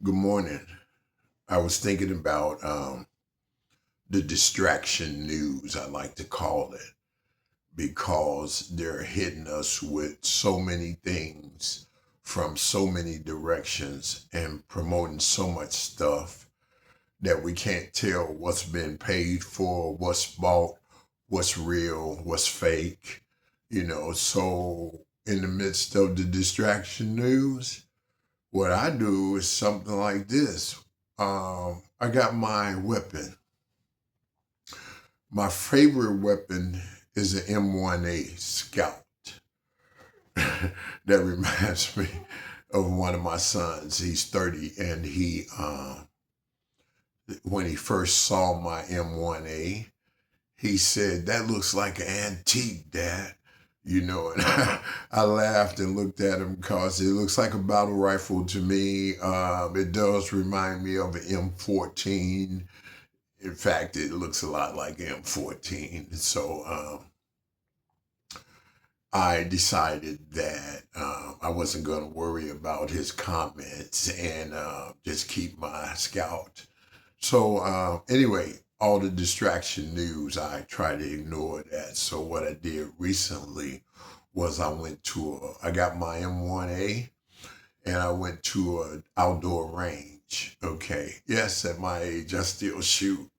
Good morning. I was thinking about the distraction news, I like to call it, because they're hitting us with so many things from so many directions and promoting so much stuff that we can't tell what's been paid for, what's bought, what's real, what's fake. So in the midst of the distraction news, what I do is something like this. I got my weapon. My favorite weapon is an M1A Scout. That reminds me of one of my sons. He's 30, and when he first saw my M1A, he said, "That looks like an antique, Dad." And I laughed and looked at him because it looks like a battle rifle to me. It does remind me of an M14. In fact, it looks a lot like M14. So I decided that I wasn't going to worry about his comments and just keep my scout. So anyway, all the distraction news, I try to ignore that. So what I did recently was I got my M1A and I went to an outdoor range. Okay. Yes, at my age, I still shoot.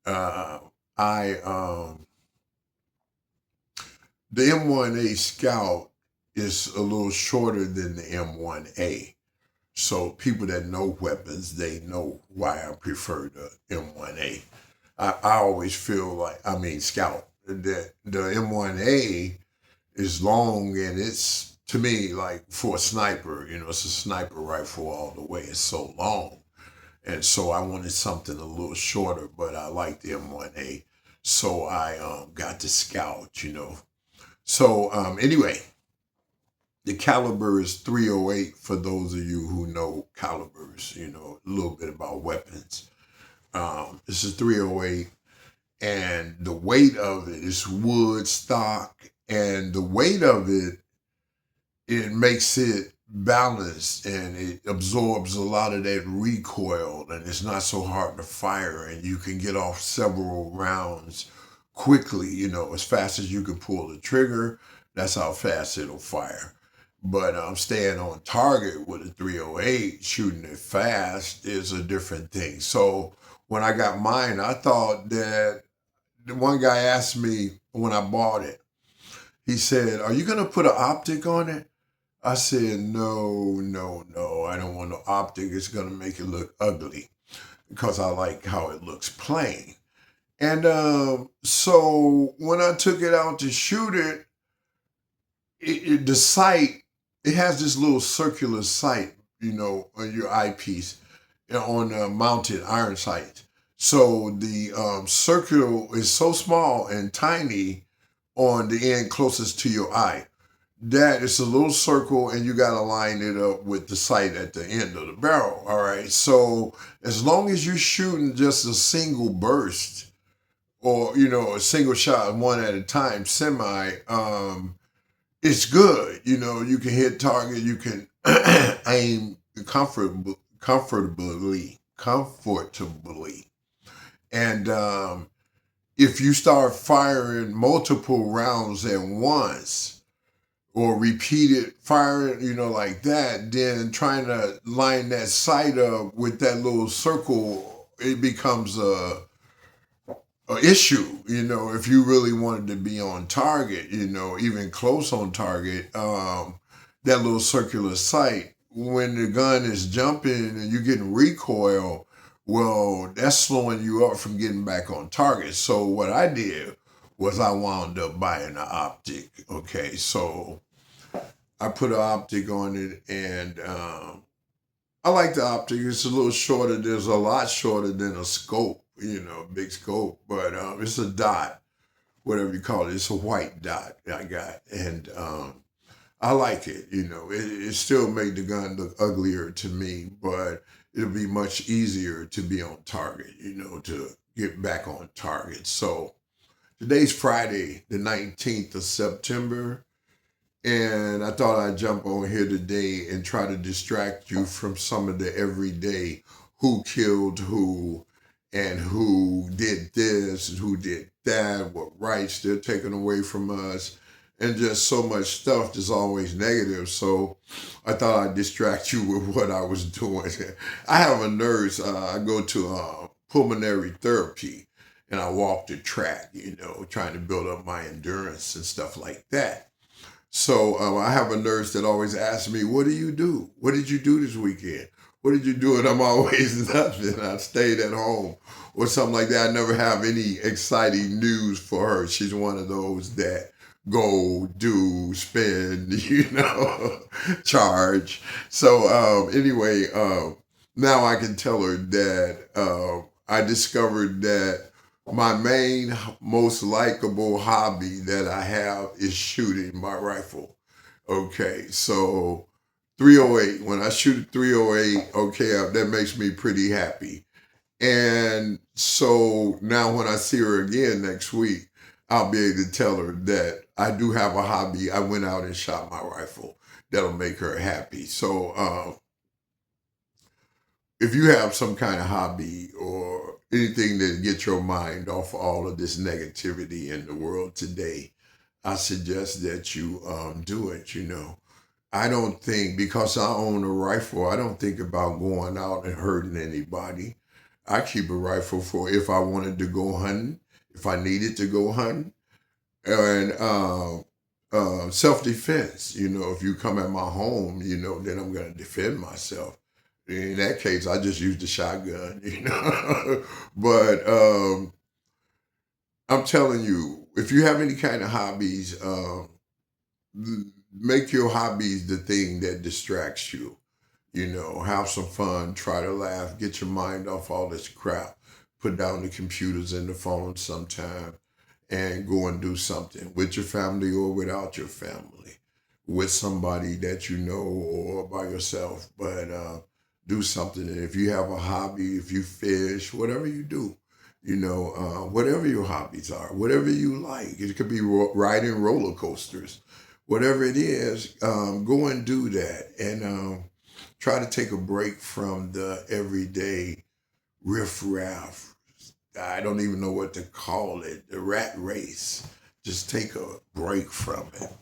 Uh, I The M1A Scout is a little shorter than the M1A. So people that know weapons, they know why I prefer the M1A. I always feel like, Scout, that the M1A is long and it's, to me, like for a sniper, it's a sniper rifle all the way. It's so long. And so I wanted something a little shorter, but I like the M1A. So I got the Scout. So anyway, the caliber is 308 for those of you who know calibers, a little bit about weapons. This is 308, and the weight of it is wood stock, and the weight of it makes it balanced and it absorbs a lot of that recoil, and it's not so hard to fire, and you can get off several rounds quickly, as fast as you can pull the trigger. That's how fast it'll fire. But staying on target with a 308, shooting it fast is a different thing. So when I got mine, I thought that the one guy asked me when I bought it, he said, "Are you going to put an optic on it?" I said, "No, no, no. I don't want no optic. It's going to make it look ugly because I like how it looks plain." And so when I took it out to shoot it, the sight, it has this little circular sight, on your eyepiece, on mounted iron sights. So the circle is so small and tiny on the end closest to your eye that it's a little circle, and you got to line it up with the sight at the end of the barrel. All right. So as long as you're shooting just a single burst, or a single shot one at a time, semi, it's good. You can hit target, you can aim comfortably. And if you start firing multiple rounds at once, or repeated firing, like that, then trying to line that sight up with that little circle, it becomes a issue, if you really wanted to be on target, even close on target, that little circular sight, when the gun is jumping and you're getting recoil, well, that's slowing you up from getting back on target. So what I did was I wound up buying an optic. Okay, so I put an optic on it, and I like the optic. It's a little shorter. There's a lot shorter than a scope, big scope, but it's a dot, whatever you call it. It's a white dot I got, and I like it. It still made the gun look uglier to me, but it'll be much easier to be on target, to get back on target. So today's Friday, the 19th of September, And I thought I'd jump on here today and try to distract you from some of the everyday who killed who and who did this and who did that, what rights they're taking away from us, and just so much stuff that's always negative. So I thought I'd distract you with what I was doing. I have a nurse, I go to pulmonary therapy and I walk the track, trying to build up my endurance and stuff like that. So I have a nurse that always asks me, "What do you do? What did you do this weekend? What did you do?" And I'm always nothing. I stayed at home or something like that. I never have any exciting news for her. She's one of those that go, do, spend, charge. So anyway, now I can tell her that I discovered that my main, most likable hobby that I have is shooting my rifle. Okay, so 308, when I shoot 308, okay, that makes me pretty happy. And so now when I see her again next week, I'll be able to tell her that I do have a hobby. I went out and shot my rifle. That'll make her happy. So if you have some kind of hobby or anything that gets your mind off all of this negativity in the world today, I suggest that you do it. I don't think, because I own a rifle, I don't think about going out and hurting anybody. I keep a rifle for if I wanted to go hunting, if I needed to go hunting, and self-defense. If you come at my home, then I'm going to defend myself. In that case, I just use the shotgun. But I'm telling you, if you have any kind of hobbies, make your hobbies the thing that distracts you. Have some fun, try to laugh, get your mind off all this crap, put down the computers and the phones sometime, and go and do something with your family or without your family, with somebody that you know or by yourself. But do something. And if you have a hobby, if you fish, whatever you do, whatever your hobbies are, whatever you like, it could be riding roller coasters, whatever it is, go and do that. And try to take a break from the everyday riffraff. I don't even know what to call it, the rat race. Just take a break from it.